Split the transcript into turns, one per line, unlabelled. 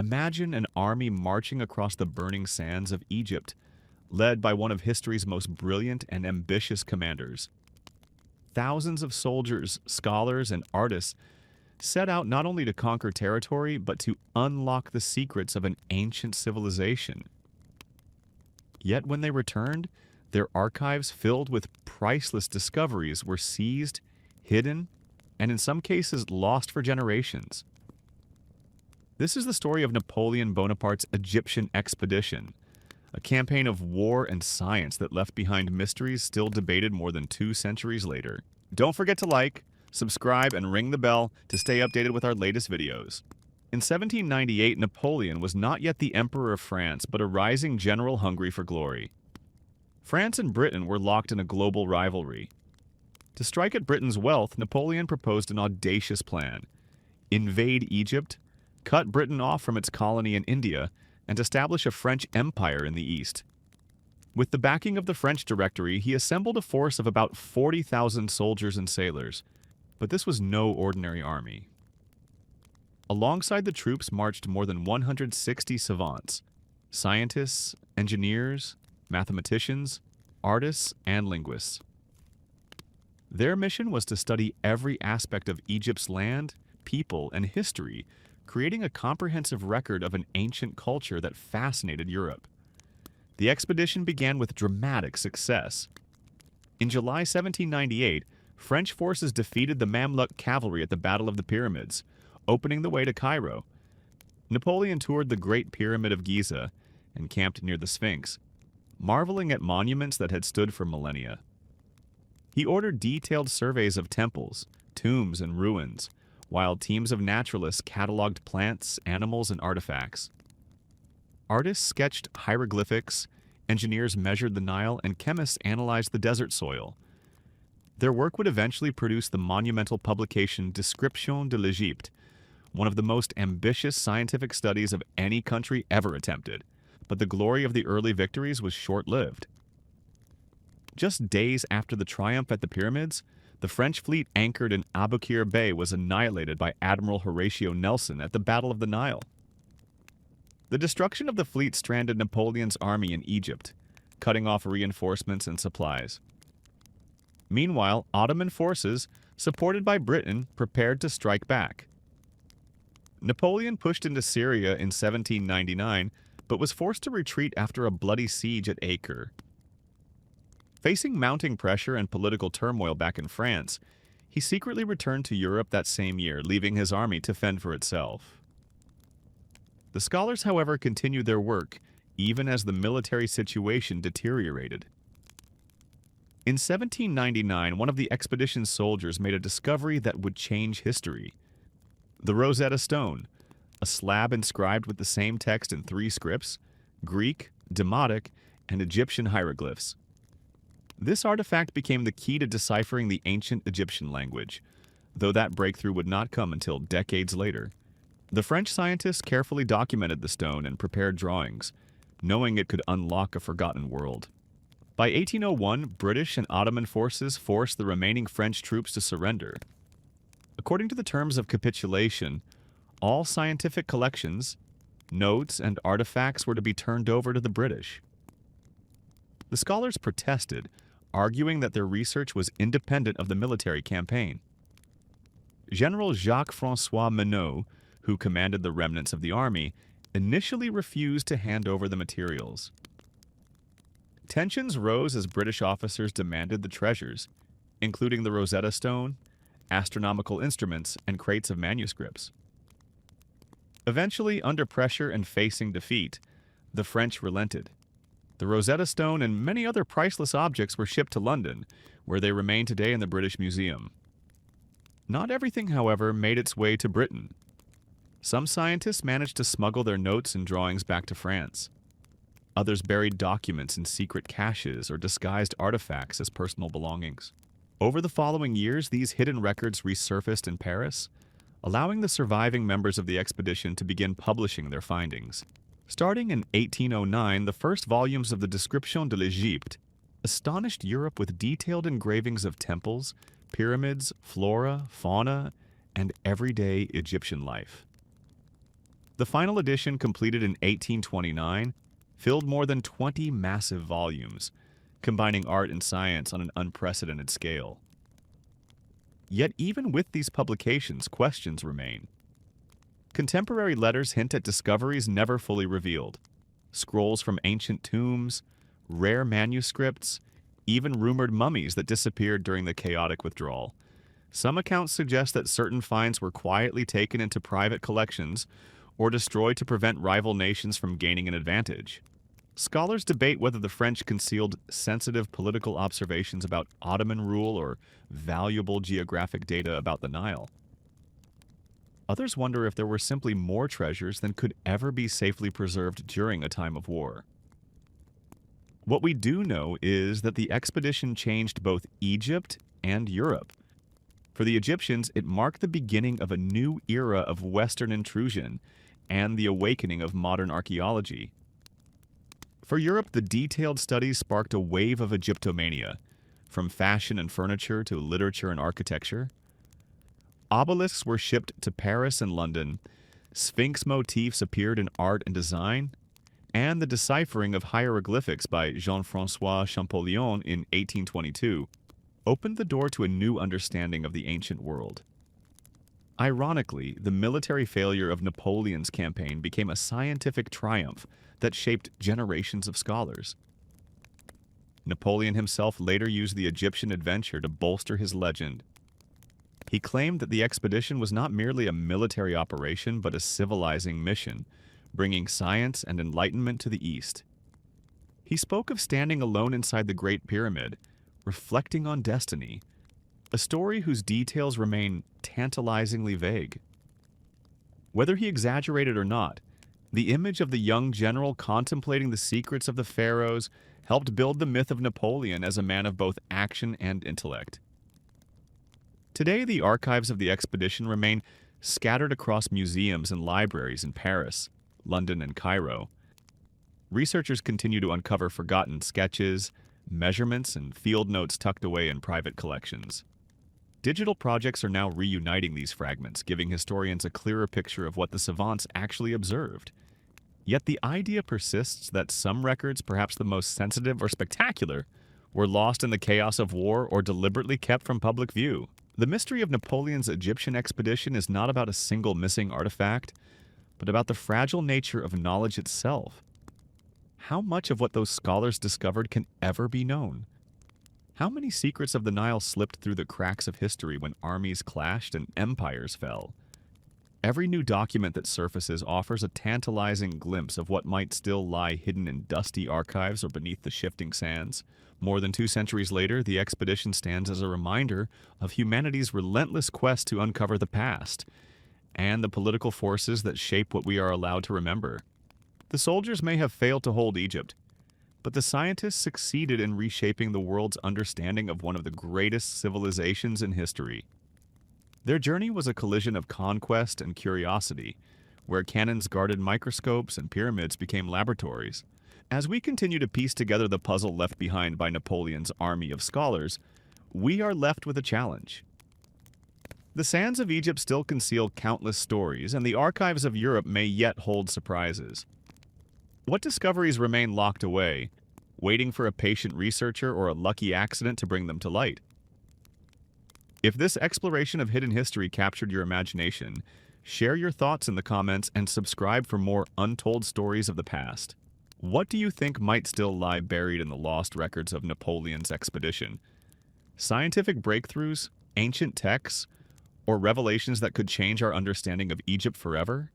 Imagine an army marching across the burning sands of Egypt, led by one of history's most brilliant and ambitious commanders. Thousands of soldiers, scholars, and artists set out not only to conquer territory, but to unlock the secrets of an ancient civilization. Yet when they returned, their archives filled with priceless discoveries were seized, hidden, and in some cases lost for generations. This is the story of Napoleon Bonaparte's Egyptian expedition, a campaign of war and science that left behind mysteries still debated more than 2 centuries later. Don't forget to like, subscribe, and ring the bell to stay updated with our latest videos. In 1798, Napoleon was not yet the Emperor of France, but a rising general hungry for glory. France and Britain were locked in a global rivalry. To strike at Britain's wealth, Napoleon proposed an audacious plan: invade Egypt, cut Britain off from its colony in India, and establish a French empire in the east. With the backing of the French Directory, he assembled a force of about 40,000 soldiers and sailors. But this was no ordinary army. Alongside the troops marched more than 160 savants, scientists, engineers, mathematicians, artists, and linguists. Their mission was to study every aspect of Egypt's land, people, and history, creating a comprehensive record of an ancient culture that fascinated Europe. The expedition began with dramatic success. In July 1798, French forces defeated the Mamluk cavalry at the Battle of the Pyramids, opening the way to Cairo. Napoleon toured the Great Pyramid of Giza and camped near the Sphinx, marveling at monuments that had stood for millennia. He ordered detailed surveys of temples, tombs, and ruins, while teams of naturalists cataloged plants, animals, and artifacts. Artists sketched hieroglyphics, engineers measured the Nile, and chemists analyzed the desert soil. Their work would eventually produce the monumental publication Description de l'Égypte, one of the most ambitious scientific studies of any country ever attempted. But the glory of the early victories was short-lived. Just days after the triumph at the pyramids, the French fleet anchored in Aboukir Bay was annihilated by Admiral Horatio Nelson at the Battle of the Nile. The destruction of the fleet stranded Napoleon's army in Egypt, cutting off reinforcements and supplies. Meanwhile, Ottoman forces, supported by Britain, prepared to strike back. Napoleon pushed into Syria in 1799, but was forced to retreat after a bloody siege at Acre. Facing mounting pressure and political turmoil back in France, he secretly returned to Europe that same year, leaving his army to fend for itself. The scholars, however, continued their work, even as the military situation deteriorated. In 1799, one of the expedition's soldiers made a discovery that would change history: the Rosetta Stone, a slab inscribed with the same text in 3 scripts: Greek, Demotic, and Egyptian hieroglyphs. This artifact became the key to deciphering the ancient Egyptian language, though that breakthrough would not come until decades later. The French scientists carefully documented the stone and prepared drawings, knowing it could unlock a forgotten world. By 1801, British and Ottoman forces forced the remaining French troops to surrender. According to the terms of capitulation, all scientific collections, notes, and artifacts were to be turned over to the British. The scholars protested, arguing that their research was independent of the military campaign. General Jacques-François Monod, who commanded the remnants of the army, initially refused to hand over the materials. Tensions rose as British officers demanded the treasures, including the Rosetta Stone, astronomical instruments, and crates of manuscripts. Eventually, under pressure and facing defeat, the French relented. The Rosetta Stone and many other priceless objects were shipped to London, where they remain today in the British Museum. Not everything, however, made its way to Britain. Some scientists managed to smuggle their notes and drawings back to France. Others buried documents in secret caches or disguised artifacts as personal belongings. Over the following years, these hidden records resurfaced in Paris, allowing the surviving members of the expedition to begin publishing their findings. Starting in 1809, the first volumes of the Description de l'Égypte astonished Europe with detailed engravings of temples, pyramids, flora, fauna, and everyday Egyptian life. The final edition, completed in 1829, filled more than 20 massive volumes, combining art and science on an unprecedented scale. Yet even with these publications, questions remain. Contemporary letters hint at discoveries never fully revealed. Scrolls from ancient tombs, rare manuscripts, even rumored mummies that disappeared during the chaotic withdrawal. Some accounts suggest that certain finds were quietly taken into private collections or destroyed to prevent rival nations from gaining an advantage. Scholars debate whether the French concealed sensitive political observations about Ottoman rule or valuable geographic data about the Nile. Others wonder if there were simply more treasures than could ever be safely preserved during a time of war. What we do know is that the expedition changed both Egypt and Europe. For the Egyptians, it marked the beginning of a new era of Western intrusion and the awakening of modern archaeology. For Europe, the detailed studies sparked a wave of Egyptomania, from fashion and furniture to literature and architecture. Obelisks were shipped to Paris and London, Sphinx motifs appeared in art and design, and the deciphering of hieroglyphics by Jean-François Champollion in 1822 opened the door to a new understanding of the ancient world. Ironically, the military failure of Napoleon's campaign became a scientific triumph that shaped generations of scholars. Napoleon himself later used the Egyptian adventure to bolster his legend. He claimed that the expedition was not merely a military operation but a civilizing mission, bringing science and enlightenment to the East. He spoke of standing alone inside the Great Pyramid, reflecting on destiny, a story whose details remain tantalizingly vague. Whether he exaggerated or not, the image of the young general contemplating the secrets of the pharaohs helped build the myth of Napoleon as a man of both action and intellect. Today, the archives of the expedition remain scattered across museums and libraries in Paris, London, and Cairo. Researchers continue to uncover forgotten sketches, measurements, and field notes tucked away in private collections. Digital projects are now reuniting these fragments, giving historians a clearer picture of what the savants actually observed. Yet the idea persists that some records, perhaps the most sensitive or spectacular, were lost in the chaos of war or deliberately kept from public view. The mystery of Napoleon's Egyptian expedition is not about a single missing artifact, but about the fragile nature of knowledge itself. How much of what those scholars discovered can ever be known? How many secrets of the Nile slipped through the cracks of history when armies clashed and empires fell? Every new document that surfaces offers a tantalizing glimpse of what might still lie hidden in dusty archives or beneath the shifting sands. More than 2 centuries later, the expedition stands as a reminder of humanity's relentless quest to uncover the past and the political forces that shape what we are allowed to remember. The soldiers may have failed to hold Egypt, but the scientists succeeded in reshaping the world's understanding of one of the greatest civilizations in history. Their journey was a collision of conquest and curiosity, where cannons guarded microscopes and pyramids became laboratories. As we continue to piece together the puzzle left behind by Napoleon's army of scholars, we are left with a challenge. The sands of Egypt still conceal countless stories, and the archives of Europe may yet hold surprises. What discoveries remain locked away, waiting for a patient researcher or a lucky accident to bring them to light? If this exploration of hidden history captured your imagination, share your thoughts in the comments and subscribe for more untold stories of the past. What do you think might still lie buried in the lost records of Napoleon's expedition? Scientific breakthroughs, ancient texts, or revelations that could change our understanding of Egypt forever?